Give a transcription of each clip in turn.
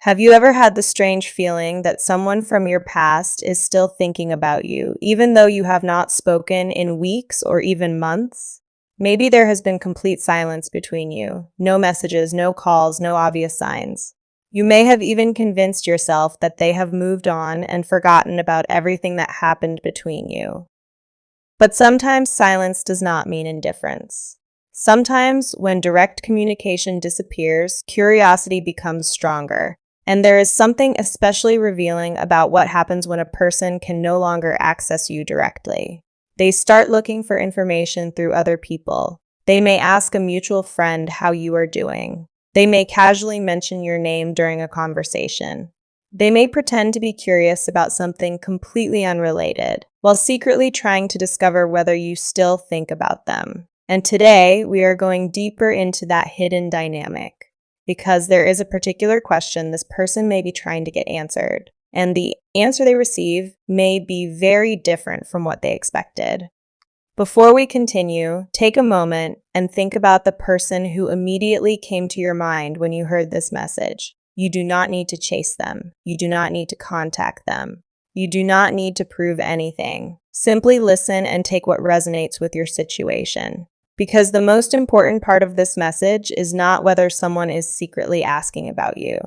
Have you ever had the strange feeling that someone from your past is still thinking about you, even though you have not spoken in weeks or even months? Maybe there has been complete silence between you. No messages, no calls, no obvious signs. You may have even convinced yourself that they have moved on and forgotten about everything that happened between you. But sometimes silence does not mean indifference. Sometimes, when direct communication disappears, curiosity becomes stronger. And there is something especially revealing about what happens when a person can no longer access you directly. They start looking for information through other people. They may ask a mutual friend how you are doing. They may casually mention your name during a conversation. They may pretend to be curious about something completely unrelated, while secretly trying to discover whether you still think about them. And today, we are going deeper into that hidden dynamic. Because there is a particular question this person may be trying to get answered, and the answer they receive may be very different from what they expected. Before we continue, take a moment and think about the person who immediately came to your mind when you heard this message. You do not need to chase them. You do not need to contact them. You do not need to prove anything. Simply listen and take what resonates with your situation. Because the most important part of this message is not whether someone is secretly asking about you.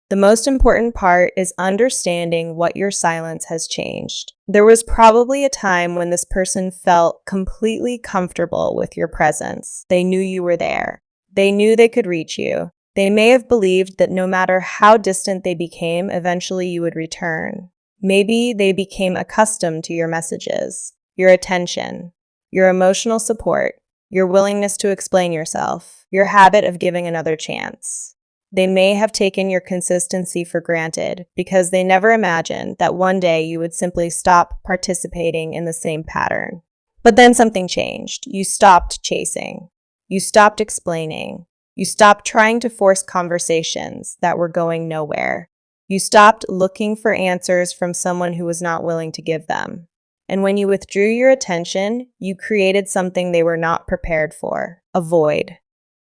The most important part is understanding what your silence has changed. There was probably a time when this person felt completely comfortable with your presence. They knew you were there. They knew they could reach you. They may have believed that no matter how distant they became, eventually you would return. Maybe they became accustomed to your messages, your attention, your emotional support, your willingness to explain yourself, your habit of giving another chance. They may have taken your consistency for granted because they never imagined that one day you would simply stop participating in the same pattern. But then something changed. You stopped chasing. You stopped explaining. You stopped trying to force conversations that were going nowhere. You stopped looking for answers from someone who was not willing to give them. And when you withdrew your attention, you created something they were not prepared for, a void.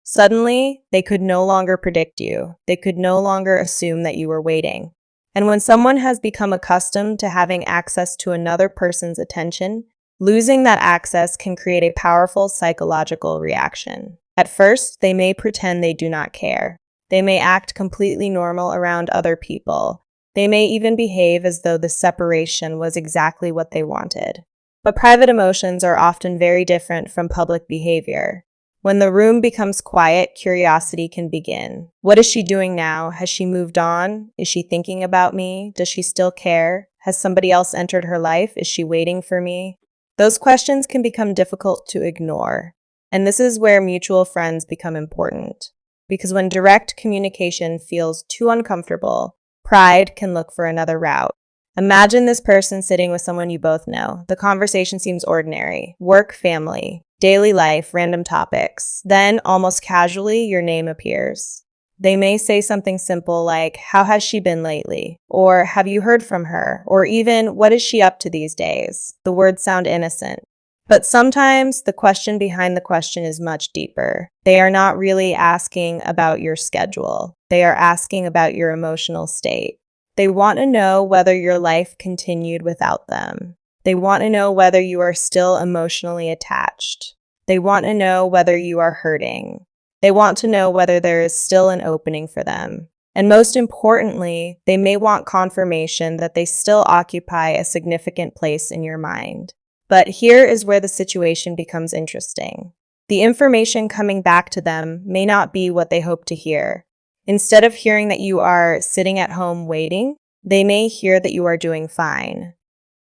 Suddenly, they could no longer predict you. They could no longer assume that you were waiting. And when someone has become accustomed to having access to another person's attention, losing that access can create a powerful psychological reaction. At first, they may pretend they do not care. They may act completely normal around other people. They may even behave as though the separation was exactly what they wanted. But private emotions are often very different from public behavior. When the room becomes quiet, curiosity can begin. What is she doing now? Has she moved on? Is she thinking about me? Does she still care? Has somebody else entered her life? Is she waiting for me? Those questions can become difficult to ignore. And this is where mutual friends become important. Because when direct communication feels too uncomfortable, pride can look for another route. Imagine this person sitting with someone you both know. The conversation seems ordinary. Work, family, daily life, random topics. Then, almost casually, your name appears. They may say something simple like, "How has she been lately?" Or, "Have you heard from her?" Or even, "What is she up to these days?" The words sound innocent. But sometimes the question behind the question is much deeper. They are not really asking about your schedule. They are asking about your emotional state. They want to know whether your life continued without them. They want to know whether you are still emotionally attached. They want to know whether you are hurting. They want to know whether there is still an opening for them. And most importantly, they may want confirmation that they still occupy a significant place in your mind. But here is where the situation becomes interesting. The information coming back to them may not be what they hope to hear. Instead of hearing that you are sitting at home waiting, they may hear that you are doing fine.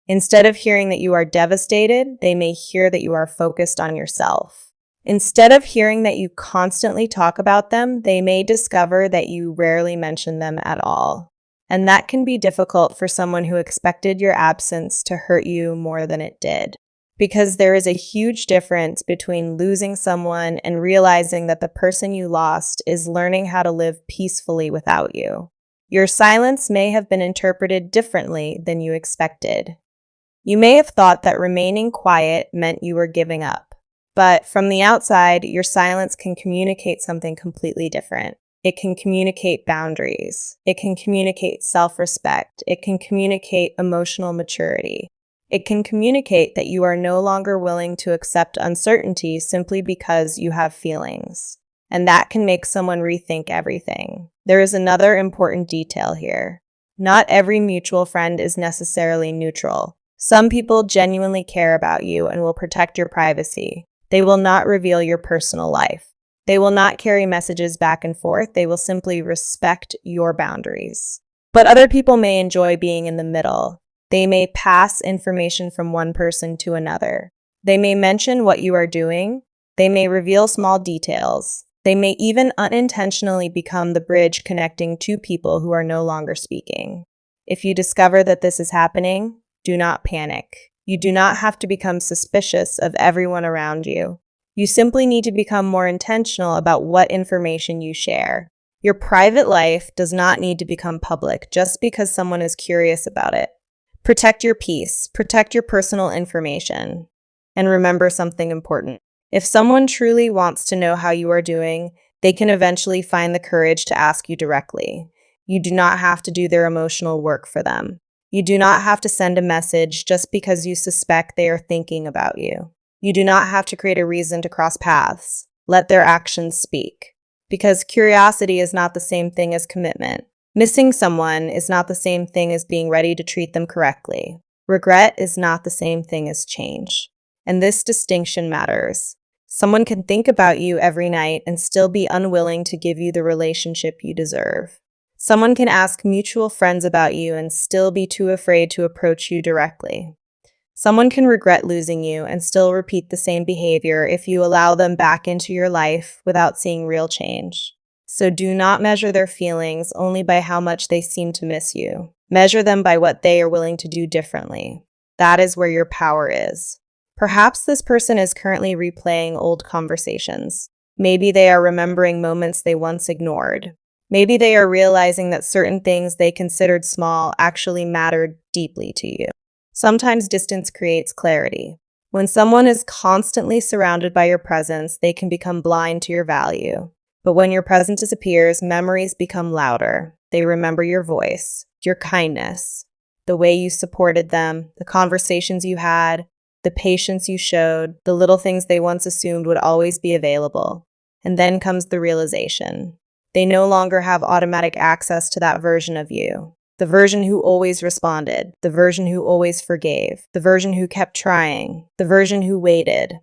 Instead of hearing that you are devastated, they may hear that you are focused on yourself. Instead of hearing that you constantly talk about them, they may discover that you rarely mention them at all. And that can be difficult for someone who expected your absence to hurt you more than it did. Because there is a huge difference between losing someone and realizing that the person you lost is learning how to live peacefully without you. Your silence may have been interpreted differently than you expected. You may have thought that remaining quiet meant you were giving up. But from the outside, your silence can communicate something completely different. It can communicate boundaries. It can communicate self-respect. It can communicate emotional maturity. It can communicate that you are no longer willing to accept uncertainty simply because you have feelings. And that can make someone rethink everything. There is another important detail here. Not every mutual friend is necessarily neutral. Some people genuinely care about you and will protect your privacy. They will not reveal your personal life. They will not carry messages back and forth. They will simply respect your boundaries. But other people may enjoy being in the middle. They may pass information from one person to another. They may mention what you are doing. They may reveal small details. They may even unintentionally become the bridge connecting two people who are no longer speaking. If you discover that this is happening, do not panic. You do not have to become suspicious of everyone around you. You simply need to become more intentional about what information you share. Your private life does not need to become public just because someone is curious about it. Protect your peace. Protect your personal information. And remember something important. If someone truly wants to know how you are doing, they can eventually find the courage to ask you directly. You do not have to do their emotional work for them. You do not have to send a message just because you suspect they are thinking about you. You do not have to create a reason to cross paths. Let their actions speak. Because curiosity is not the same thing as commitment. Missing someone is not the same thing as being ready to treat them correctly. Regret is not the same thing as change. And this distinction matters. Someone can think about you every night and still be unwilling to give you the relationship you deserve. Someone can ask mutual friends about you and still be too afraid to approach you directly. Someone can regret losing you and still repeat the same behavior if you allow them back into your life without seeing real change. So do not measure their feelings only by how much they seem to miss you. Measure them by what they are willing to do differently. That is where your power is. Perhaps this person is currently replaying old conversations. Maybe they are remembering moments they once ignored. Maybe they are realizing that certain things they considered small actually mattered deeply to you. Sometimes distance creates clarity. When someone is constantly surrounded by your presence, they can become blind to your value. But when your presence disappears, memories become louder. They remember your voice, your kindness, the way you supported them, the conversations you had, the patience you showed, the little things they once assumed would always be available. And then comes the realization. They no longer have automatic access to that version of you. The version who always responded, the version who always forgave, the version who kept trying, the version who waited.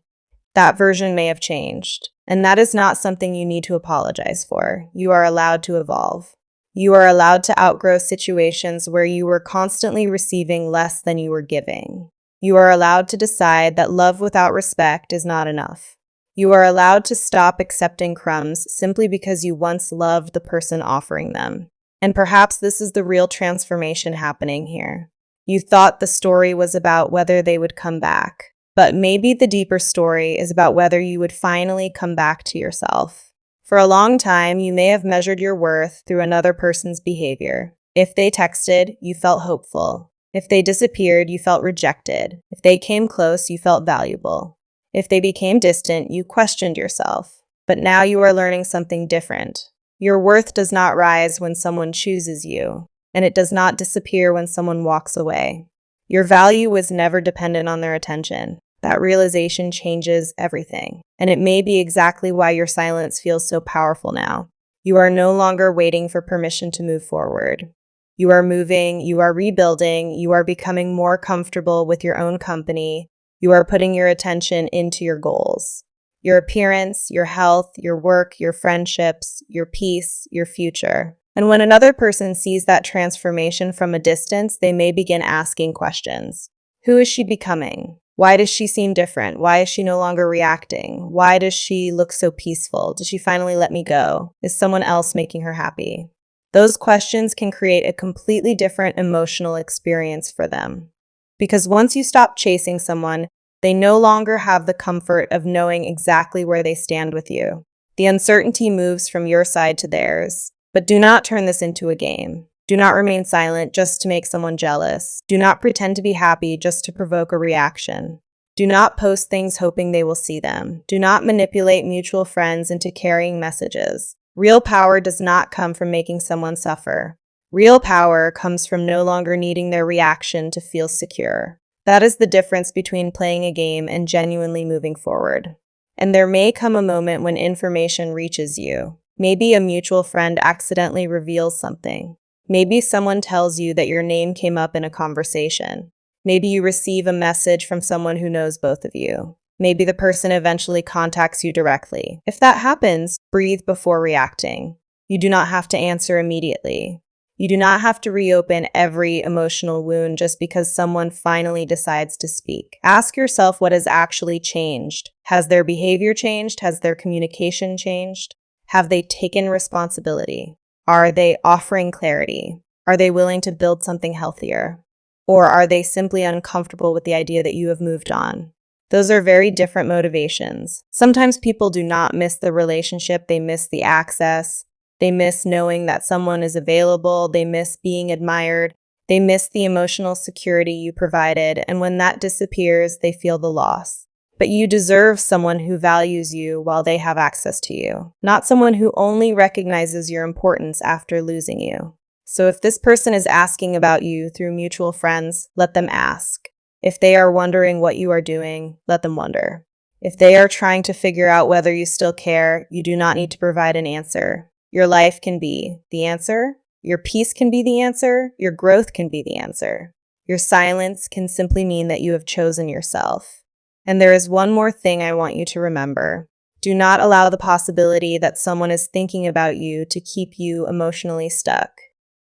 That version may have changed. And that is not something you need to apologize for. You are allowed to evolve. You are allowed to outgrow situations where you were constantly receiving less than you were giving. You are allowed to decide that love without respect is not enough. You are allowed to stop accepting crumbs simply because you once loved the person offering them. And perhaps this is the real transformation happening here. You thought the story was about whether they would come back, but maybe the deeper story is about whether you would finally come back to yourself. For a long time, you may have measured your worth through another person's behavior. If they texted, you felt hopeful. If they disappeared, you felt rejected. If they came close, you felt valuable. If they became distant, you questioned yourself. But now you are learning something different. Your worth does not rise when someone chooses you, and it does not disappear when someone walks away. Your value was never dependent on their attention. That realization changes everything, and it may be exactly why your silence feels so powerful now. You are no longer waiting for permission to move forward. You are moving, you are rebuilding, you are becoming more comfortable with your own company. You are putting your attention into your goals. Your appearance, your health, your work, your friendships, your peace, your future. And when another person sees that transformation from a distance, they may begin asking questions. Who is she becoming? Why does she seem different? Why is she no longer reacting? Why does she look so peaceful? Did she finally let me go? Is someone else making her happy? Those questions can create a completely different emotional experience for them. Because once you stop chasing someone, they no longer have the comfort of knowing exactly where they stand with you. The uncertainty moves from your side to theirs. But do not turn this into a game. Do not remain silent just to make someone jealous. Do not pretend to be happy just to provoke a reaction. Do not post things hoping they will see them. Do not manipulate mutual friends into carrying messages. Real power does not come from making someone suffer. Real power comes from no longer needing their reaction to feel secure. That is the difference between playing a game and genuinely moving forward. And there may come a moment when information reaches you. Maybe a mutual friend accidentally reveals something. Maybe someone tells you that your name came up in a conversation. Maybe you receive a message from someone who knows both of you. Maybe the person eventually contacts you directly. If that happens, breathe before reacting. You do not have to answer immediately. You do not have to reopen every emotional wound just because someone finally decides to speak. Ask yourself what has actually changed. Has their behavior changed? Has their communication changed? Have they taken responsibility? Are they offering clarity? Are they willing to build something healthier? Or are they simply uncomfortable with the idea that you have moved on? Those are very different motivations. Sometimes people do not miss the relationship, they miss the access. They miss knowing that someone is available. They miss being admired. They miss the emotional security you provided. And when that disappears, they feel the loss. But you deserve someone who values you while they have access to you, not someone who only recognizes your importance after losing you. So if this person is asking about you through mutual friends, let them ask. If they are wondering what you are doing, let them wonder. If they are trying to figure out whether you still care, you do not need to provide an answer. Your life can be the answer. Your peace can be the answer. Your growth can be the answer. Your silence can simply mean that you have chosen yourself. And there is one more thing I want you to remember. Do not allow the possibility that someone is thinking about you to keep you emotionally stuck.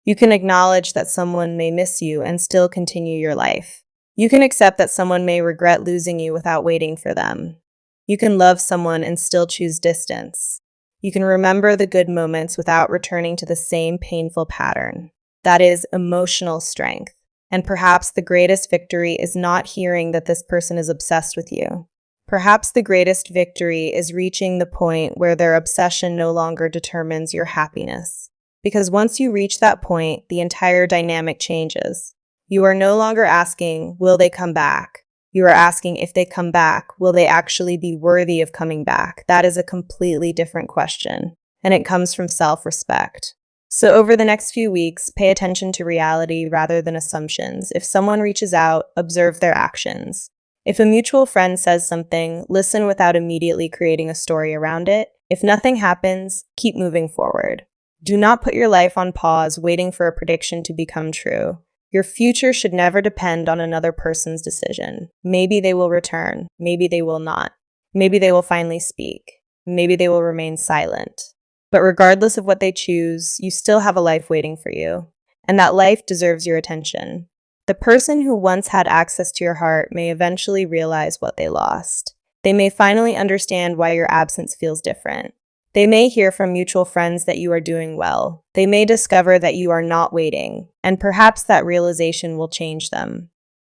You can acknowledge that someone may miss you and still continue your life. You can accept that someone may regret losing you without waiting for them. You can love someone and still choose distance. You can remember the good moments without returning to the same painful pattern. That is emotional strength. And perhaps the greatest victory is not hearing that this person is obsessed with you. Perhaps the greatest victory is reaching the point where their obsession no longer determines your happiness. Because once you reach that point, the entire dynamic changes. You are no longer asking, will they come back? You are asking, if they come back, will they actually be worthy of coming back? That is a completely different question, and it comes from self-respect. So over the next few weeks, pay attention to reality rather than assumptions. If someone reaches out, observe their actions. If a mutual friend says something, listen without immediately creating a story around it. If nothing happens, keep moving forward. Do not put your life on pause, waiting for a prediction to become true. Your future should never depend on another person's decision. Maybe they will return. Maybe they will not. Maybe they will finally speak. Maybe they will remain silent. But regardless of what they choose, you still have a life waiting for you. And that life deserves your attention. The person who once had access to your heart may eventually realize what they lost. They may finally understand why your absence feels different. They may hear from mutual friends that you are doing well. They may discover that you are not waiting, and perhaps that realization will change them.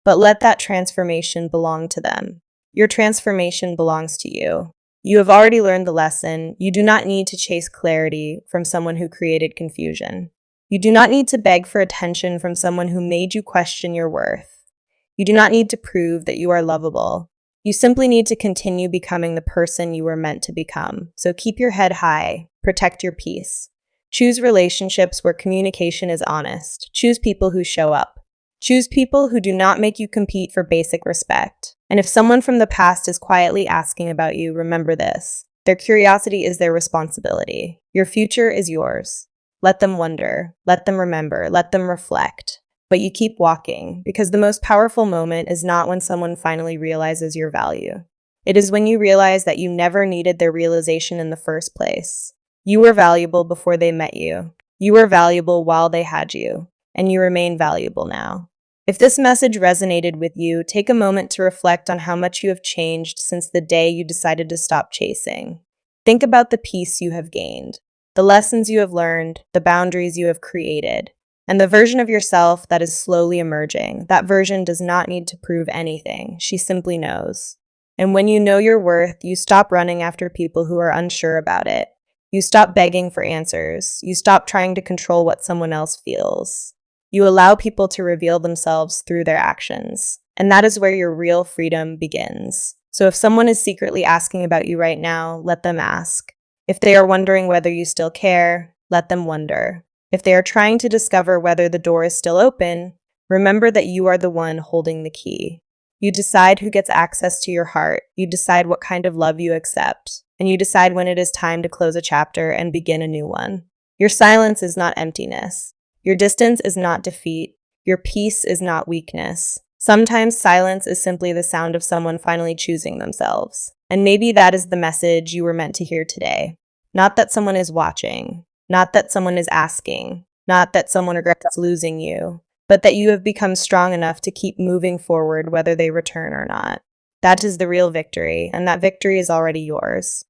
But let that transformation belong to them. Your transformation belongs to you. You have already learned the lesson. You do not need to chase clarity from someone who created confusion. You do not need to beg for attention from someone who made you question your worth. You do not need to prove that you are lovable. You simply need to continue becoming the person you were meant to become. So keep your head high, protect your peace. Choose relationships where communication is honest. Choose people who show up. Choose people who do not make you compete for basic respect. And if someone from the past is quietly asking about you, remember this. Their curiosity is their responsibility. Your future is yours. Let them wonder. Let them remember. Let them reflect. But you keep walking, because the most powerful moment is not when someone finally realizes your value. It is when you realize that you never needed their realization in the first place. You were valuable before they met you. You were valuable while they had you, and you remain valuable now. If this message resonated with you, take a moment to reflect on how much you have changed since the day you decided to stop chasing. Think about the peace you have gained, the lessons you have learned, the boundaries you have created. And the version of yourself that is slowly emerging, that version does not need to prove anything. She simply knows. And when you know your worth, you stop running after people who are unsure about it. You stop begging for answers. You stop trying to control what someone else feels. You allow people to reveal themselves through their actions. And that is where your real freedom begins. So if someone is secretly asking about you right now, let them ask. If they are wondering whether you still care, let them wonder. If they are trying to discover whether the door is still open, remember that you are the one holding the key. You decide who gets access to your heart, you decide what kind of love you accept, and you decide when it is time to close a chapter and begin a new one. Your silence is not emptiness. Your distance is not defeat. Your peace is not weakness. Sometimes silence is simply the sound of someone finally choosing themselves. And maybe that is the message you were meant to hear today. Not that someone is watching, not that someone is asking, not that someone regrets losing you, but that you have become strong enough to keep moving forward whether they return or not. That is the real victory, and that victory is already yours.